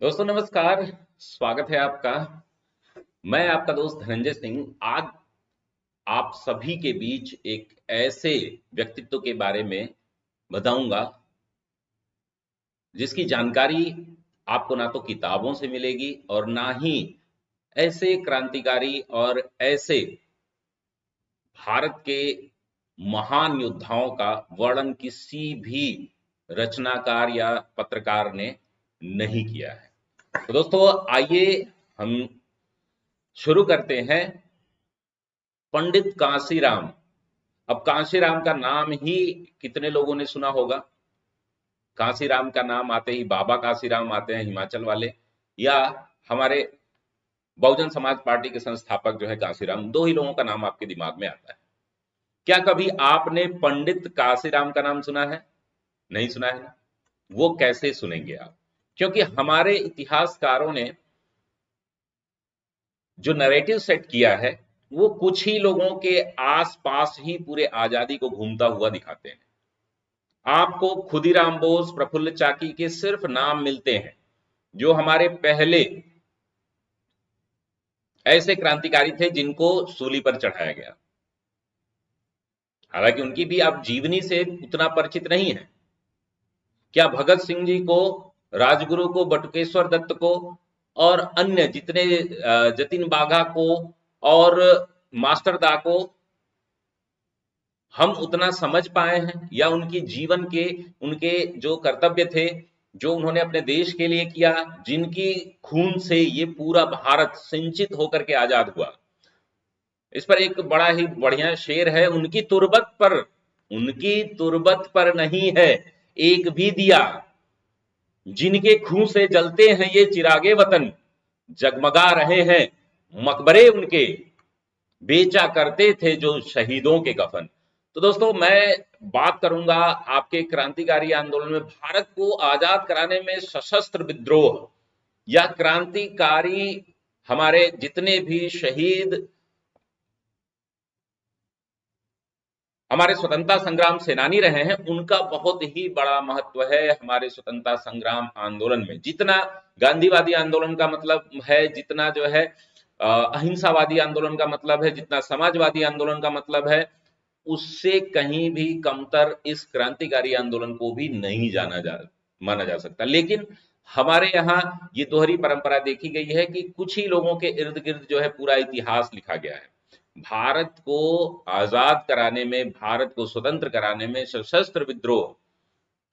दोस्तों नमस्कार। स्वागत है आपका। मैं आपका दोस्त धनंजय सिंह आज आप सभी के बीच एक ऐसे व्यक्तित्व के बारे में बताऊंगा जिसकी जानकारी आपको ना तो किताबों से मिलेगी और ना ही ऐसे क्रांतिकारी और ऐसे भारत के महान योद्धाओं का वर्णन किसी भी रचनाकार या पत्रकार ने नहीं किया है। तो दोस्तों आइए हम शुरू करते हैं। पंडित कांशीराम। अब कांशीराम का नाम ही कितने लोगों ने सुना होगा। कांशीराम का नाम आते ही बाबा कांशीराम आते हैं, हिमाचल वाले, या हमारे बहुजन समाज पार्टी के संस्थापक जो है कांशीराम। दो ही लोगों का नाम आपके दिमाग में आता है। क्या कभी आपने पंडित कांशीराम का नाम सुना है? नहीं सुना है ना। वो कैसे सुनेंगे आप? क्योंकि हमारे इतिहासकारों ने जो नैरेटिव सेट किया है वो कुछ ही लोगों के आसपास ही पूरे आजादी को घूमता हुआ दिखाते हैं। आपको खुदीराम बोस, प्रफुल्ल चाकी के सिर्फ नाम मिलते हैं जो हमारे पहले ऐसे क्रांतिकारी थे जिनको सूली पर चढ़ाया गया। हालांकि उनकी भी आप जीवनी से उतना परिचित नहीं है। क्या भगत सिंह जी को, राजगुरु को, बटुकेश्वर दत्त को और अन्य जितने जतिन बाघा को और मास्टर दा को हम उतना समझ पाए हैं, या उनकी जीवन के उनके जो कर्तव्य थे, जो उन्होंने अपने देश के लिए किया, जिनकी खून से ये पूरा भारत सिंचित होकर के आजाद हुआ। इस पर एक बड़ा ही बढ़िया शेर है, उनकी तुरबत पर नहीं है एक भी दिया, जिनके खून से जलते हैं ये चिरागे वतन, जगमगा रहे हैं मकबरे उनके, बेचा करते थे जो शहीदों के कफन। तो दोस्तों मैं बात करूंगा आपके क्रांतिकारी आंदोलन में भारत को आजाद कराने में सशस्त्र विद्रोह या क्रांतिकारी हमारे जितने भी शहीद हमारे स्वतंत्रता संग्राम सेनानी रहे हैं, उनका बहुत ही बड़ा महत्व है हमारे स्वतंत्रता संग्राम आंदोलन में। जितना गांधीवादी आंदोलन का मतलब है, जितना जो है अहिंसावादी आंदोलन का मतलब है, जितना समाजवादी आंदोलन का मतलब है, उससे कहीं भी कमतर इस क्रांतिकारी आंदोलन को भी नहीं माना जा सकता। लेकिन हमारे यहाँ ये दोहरी परंपरा देखी गई है कि कुछ ही लोगों के इर्द गिर्द जो है पूरा इतिहास लिखा गया है। भारत को आजाद कराने में, भारत को स्वतंत्र कराने में सशस्त्र विद्रोह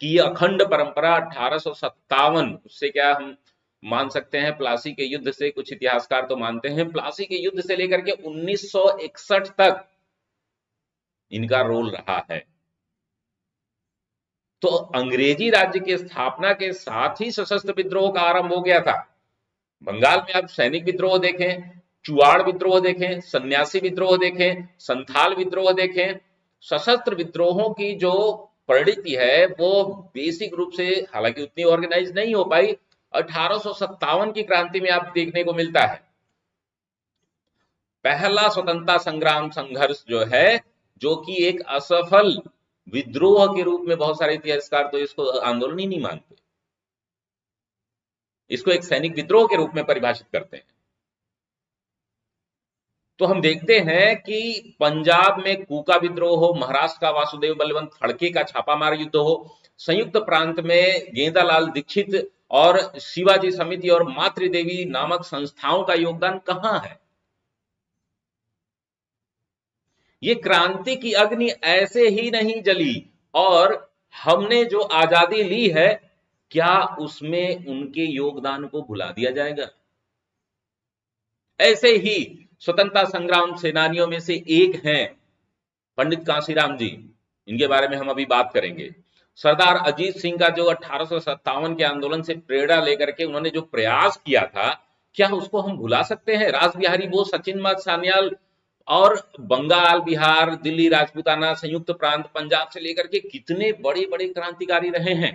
की अखंड परंपरा 1857, उससे क्या हम मान सकते हैं प्लासी के युद्ध से, कुछ इतिहासकार तो मानते हैं प्लासी के युद्ध से लेकर के 1961 तक इनका रोल रहा है। तो अंग्रेजी राज्य की स्थापना के साथ ही सशस्त्र विद्रोह का आरंभ हो गया था। बंगाल में आप सैनिक विद्रोह देखें, चुआड़ विद्रोह देखें, सन्यासी विद्रोह देखें, संथाल विद्रोह देखें, सशस्त्र विद्रोहों की जो परिणति है वो बेसिक रूप से, हालांकि उतनी ऑर्गेनाइज नहीं हो पाई, 1857 की क्रांति में आप देखने को मिलता है। पहला स्वतंत्रता संग्राम संघर्ष जो है, जो कि एक असफल विद्रोह के रूप में बहुत सारे इतिहासकार तो इसको आंदोलन ही नहीं मानते, इसको एक सैनिक विद्रोह के रूप में परिभाषित करते हैं। तो हम देखते हैं कि पंजाब में कूका विद्रोह हो, महाराष्ट्र का वासुदेव बलवंत फड़के का छापामार युद्ध हो, संयुक्त प्रांत में गेंदालाल दीक्षित और शिवाजी समिति और मातृदेवी नामक संस्थाओं का योगदान कहां है। ये क्रांति की अग्नि ऐसे ही नहीं जली, और हमने जो आजादी ली है, क्या उसमें उनके योगदान को भुला दिया जाएगा? ऐसे ही स्वतंत्रता संग्राम सेनानियों में से एक हैं पंडित कांशीराम जी, इनके बारे में हम अभी बात करेंगे। सरदार अजीत सिंह का जो 1857 के आंदोलन से प्रेरणा लेकर के उन्होंने जो प्रयास किया था, क्या उसको हम भुला सकते हैं? रास बिहारी बोस, सचिन मात सान्याल और बंगाल, बिहार, दिल्ली राजपूताना, संयुक्त प्रांत, पंजाब से लेकर के कितने बड़े बड़े क्रांतिकारी रहे हैं,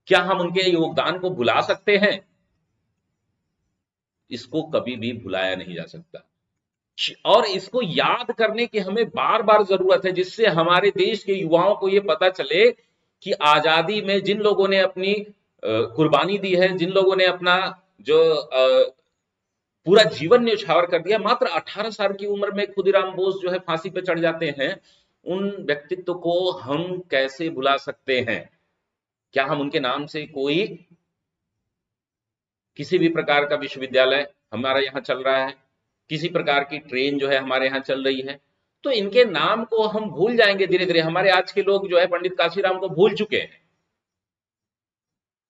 क्या हम उनके योगदान को भुला सकते हैं? इसको कभी भी भुलाया नहीं जा सकता, और इसको याद करने की हमें बार बार जरूरत है, जिससे हमारे देश के युवाओं को यह पता चले कि आजादी में जिन लोगों ने अपनी कुर्बानी दी है, जिन लोगों ने अपना जो पूरा जीवन न्यौछावर कर दिया, मात्र 18 साल की उम्र में खुदीराम बोस जो है फांसी पे चढ़ जाते हैं। उन व्यक्तित्व को हम कैसे भुला सकते हैं? क्या हम उनके नाम से कोई किसी भी प्रकार का विश्वविद्यालय हमारे यहाँ चल रहा है, किसी प्रकार की ट्रेन जो है हमारे यहाँ चल रही है, तो इनके नाम को हम भूल जाएंगे धीरे धीरे। हमारे आज के लोग जो है पंडित काशीराम को भूल चुके हैं।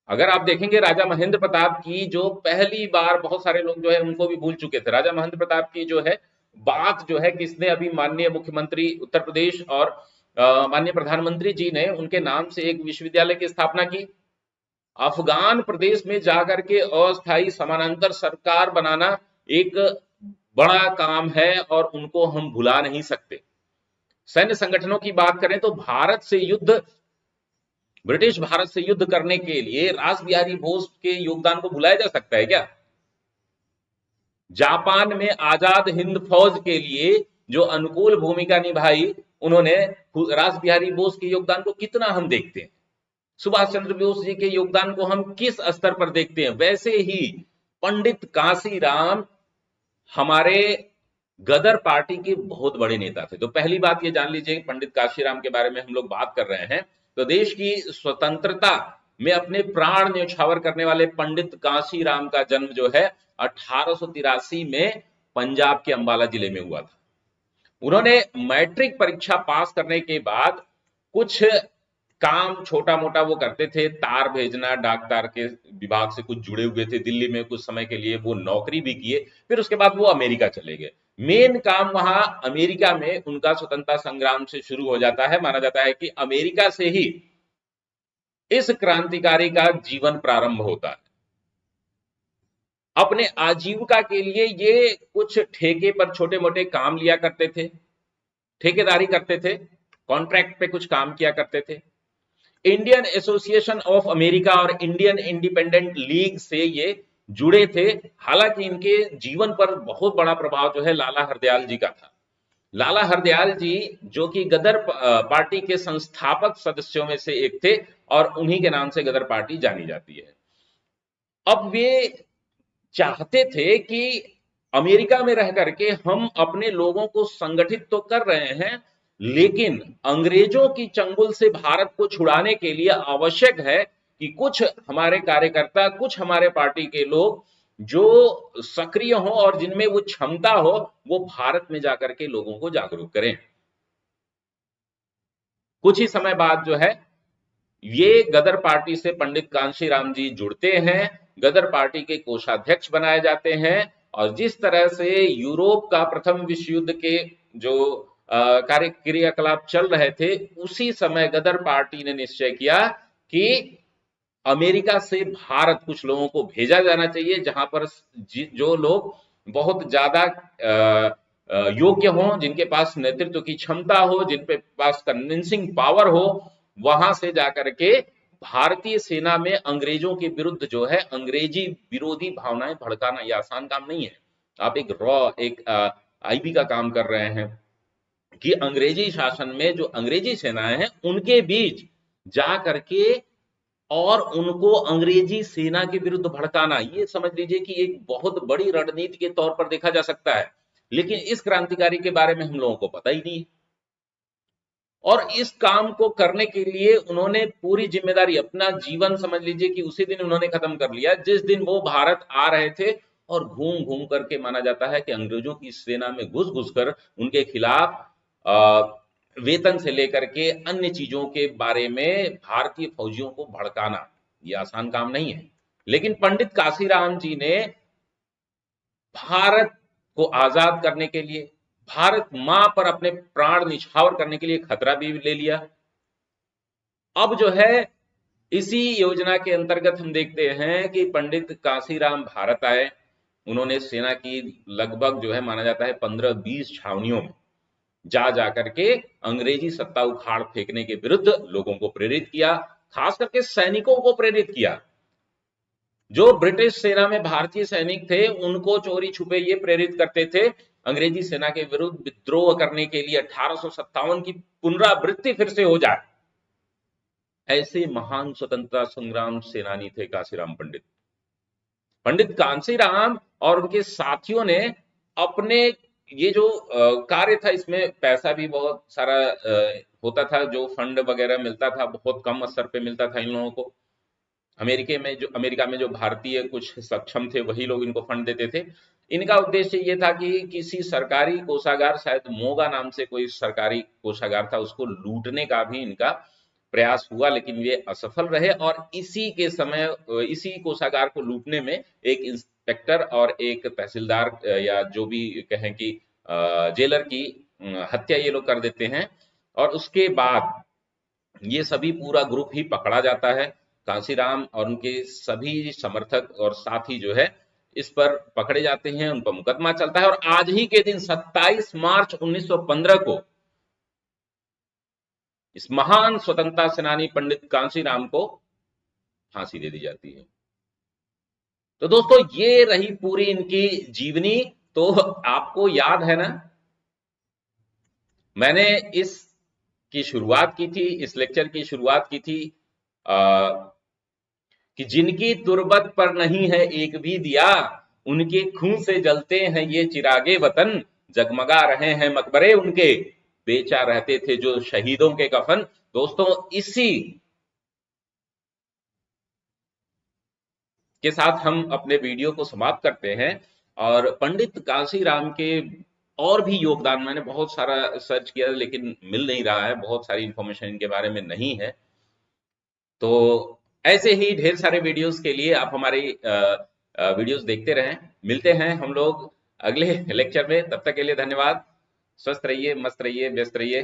अगर आप देखेंगे राजा महेंद्र प्रताप की जो पहली बार, बहुत सारे लोग जो है उनको भी भूल चुके थे, राजा महेंद्र प्रताप की जो है बात जो है किसने, अभी माननीय मुख्यमंत्री उत्तर प्रदेश और माननीय प्रधानमंत्री जी ने उनके नाम से एक विश्वविद्यालय की स्थापना की। अफगान प्रदेश में जाकर के अस्थायी समानांतर सरकार बनाना एक बड़ा काम है और उनको हम भुला नहीं सकते। सैन्य संगठनों की बात करें तो ब्रिटिश भारत से युद्ध करने के लिए रास बिहारी बोस के योगदान को भुलाया जा सकता है क्या? जापान में आजाद हिंद फौज के लिए जो अनुकूल भूमिका निभाई उन्होंने, रास बिहारी बोस के योगदान को कितना हम देखते हैं। सुभाष चंद्र बोस जी के योगदान को हम किस स्तर पर देखते हैं। वैसे ही पंडित काशीराम हमारे गदर पार्टी के बहुत बड़े नेता थे। तो पहली बात ये जान लीजिए, पंडित काशीराम के बारे में हम लोग बात कर रहे हैं तो देश की स्वतंत्रता में अपने प्राण न्यौछावर करने वाले पंडित काशीराम का जन्म जो है 1883 में पंजाब के अंबाला जिले में हुआ था। उन्होंने मैट्रिक परीक्षा पास करने के बाद कुछ काम छोटा मोटा वो करते थे, तार भेजना, डाक तार के विभाग से कुछ जुड़े हुए थे। दिल्ली में कुछ समय के लिए वो नौकरी भी किए, फिर उसके बाद वो अमेरिका चले गए। मेन काम वहां अमेरिका में उनका स्वतंत्रता संग्राम से शुरू हो जाता है। माना जाता है कि अमेरिका से ही इस क्रांतिकारी का जीवन प्रारंभ होता है। अपने आजीविका के लिए ये कुछ ठेके पर छोटे मोटे काम लिया करते थे, ठेकेदारी करते थे, कॉन्ट्रैक्ट पे कुछ काम किया करते थे। इंडियन एसोसिएशन ऑफ अमेरिका और इंडियन इंडिपेंडेंट लीग से ये जुड़े थे। हालांकि इनके जीवन पर बहुत बड़ा प्रभाव जो है लाला हरदयाल जी का था। लाला हरदयाल जी जो कि गदर पार्टी के संस्थापक सदस्यों में से एक थे और उन्हीं के नाम से गदर पार्टी जानी जाती है। अब वे चाहते थे कि अमेरिका में रह करके हम अपने लोगों को संगठित तो कर रहे हैं, लेकिन अंग्रेजों की चंगुल से भारत को छुड़ाने के लिए आवश्यक है कि कुछ हमारे कार्यकर्ता, कुछ हमारे पार्टी के लोग जो सक्रिय हो और जिनमें वो क्षमता हो, वो भारत में जाकर के लोगों को जागरूक करें। कुछ ही समय बाद जो है ये गदर पार्टी से पंडित कांशीराम जी जुड़ते हैं, गदर पार्टी के कोषाध्यक्ष बनाए जाते हैं। और जिस तरह से यूरोप का प्रथम विश्व युद्ध के जो कार्य क्रियाकलाप चल रहे थे, उसी समय गदर पार्टी ने निश्चय किया कि अमेरिका से भारत कुछ लोगों को भेजा जाना चाहिए, जहां पर जो लोग बहुत ज्यादा योग्य हों, जिनके पास नेतृत्व की क्षमता हो, जिनके पास कन्विंसिंग पावर हो, वहां से जाकर के भारतीय सेना में अंग्रेजों के विरुद्ध जो है अंग्रेजी विरोधी भावनाएं भड़काना ये आसान काम नहीं है। आप एक आईबी का काम कर रहे हैं कि अंग्रेजी शासन में जो अंग्रेजी सेनाएं हैं उनके बीच जा करके और उनको अंग्रेजी सेना के विरुद्ध भड़काना, ये समझ लीजिए कि एक बहुत बड़ी रणनीति के तौर पर देखा जा सकता है। लेकिन इस क्रांतिकारी के बारे में हम लोगों को पता ही नहीं। और इस काम को करने के लिए उन्होंने पूरी जिम्मेदारी, अपना जीवन समझ लीजिए कि उसी दिन उन्होंने खत्म कर लिया जिस दिन वो भारत आ रहे थे। और घूम घूम करके माना जाता है कि अंग्रेजों की सेना में घुस घुस कर उनके खिलाफ वेतन से लेकर के अन्य चीजों के बारे में भारतीय फौजियों को भड़काना ये आसान काम नहीं है। लेकिन पंडित काशीराम जी ने भारत को आजाद करने के लिए, भारत मां पर अपने प्राण निछावर करने के लिए खतरा भी ले लिया। अब जो है इसी योजना के अंतर्गत हम देखते हैं कि पंडित काशीराम भारत आए। उन्होंने सेना की लगभग जो है माना जाता है 15-20 छावनियों में जा करके अंग्रेजी सत्ता उखाड़ फेंकने के विरुद्ध लोगों को प्रेरित किया, खास करके सैनिकों को प्रेरित किया। जो ब्रिटिश सेना में भारतीय सैनिक थे उनको चोरी छुपे ये प्रेरित करते थे अंग्रेजी सेना के विरुद्ध विद्रोह करने के लिए, 1857 की पुनरावृत्ति फिर से हो जाए ऐसे महान स्वतंत्रता संग्राम सेनानी थे कांशीराम पंडित। पंडित कांशीराम और उनके साथियों ने अपने ये जो कार्य था, इसमें पैसा भी बहुत सारा होता था, जो फंड वगैरह मिलता था बहुत कम स्तर पे मिलता था इन लोगों को। अमेरिका में जो भारतीय कुछ सक्षम थे वही लोग इनको फंड देते थे। इनका उद्देश्य ये था कि किसी सरकारी कोषागार, शायद मोगा नाम से कोई सरकारी कोषागार था, उसको लूटने का भी इनका प्रयास हुआ, लेकिन ये असफल रहे। और इसी के समय इसी कोषागार को लूटने में एक इंस्पेक्टर और एक तहसीलदार या जो भी कहें कि जेलर की हत्या ये लोग कर देते हैं। और उसके बाद ये सभी पूरा ग्रुप ही पकड़ा जाता है। कांशीराम और उनके सभी समर्थक और साथी जो है इस पर पकड़े जाते हैं, उन पर मुकदमा चलता है। और आज ही के दिन 27 मार्च 1915 को इस महान स्वतंत्रता सेनानी पंडित कांशीराम को फांसी दे दी जाती है। तो दोस्तों ये रही पूरी इनकी जीवनी। तो आपको याद है ना, मैंने इस की शुरुआत की थी, इस लेक्चर की शुरुआत की थी कि जिनकी तुरबत पर नहीं है एक भी दिया, उनके खून से जलते हैं ये चिरागे वतन, जगमगा रहे हैं मकबरे उनके, बेचा रहते थे जो शहीदों के कफन। दोस्तों इसी के साथ हम अपने वीडियो को समाप्त करते हैं। और पंडित कांशीराम के और भी योगदान मैंने बहुत सारा सर्च किया लेकिन मिल नहीं रहा है, बहुत सारी इंफॉर्मेशन इनके बारे में नहीं है। तो ऐसे ही ढेर सारे वीडियोस के लिए आप हमारी वीडियोस देखते रहें। मिलते हैं हम लोग अगले लेक्चर में, तब तक के लिए धन्यवाद। स्वस्थ रहिए, मस्त रहिए, व्यस्त रहिए।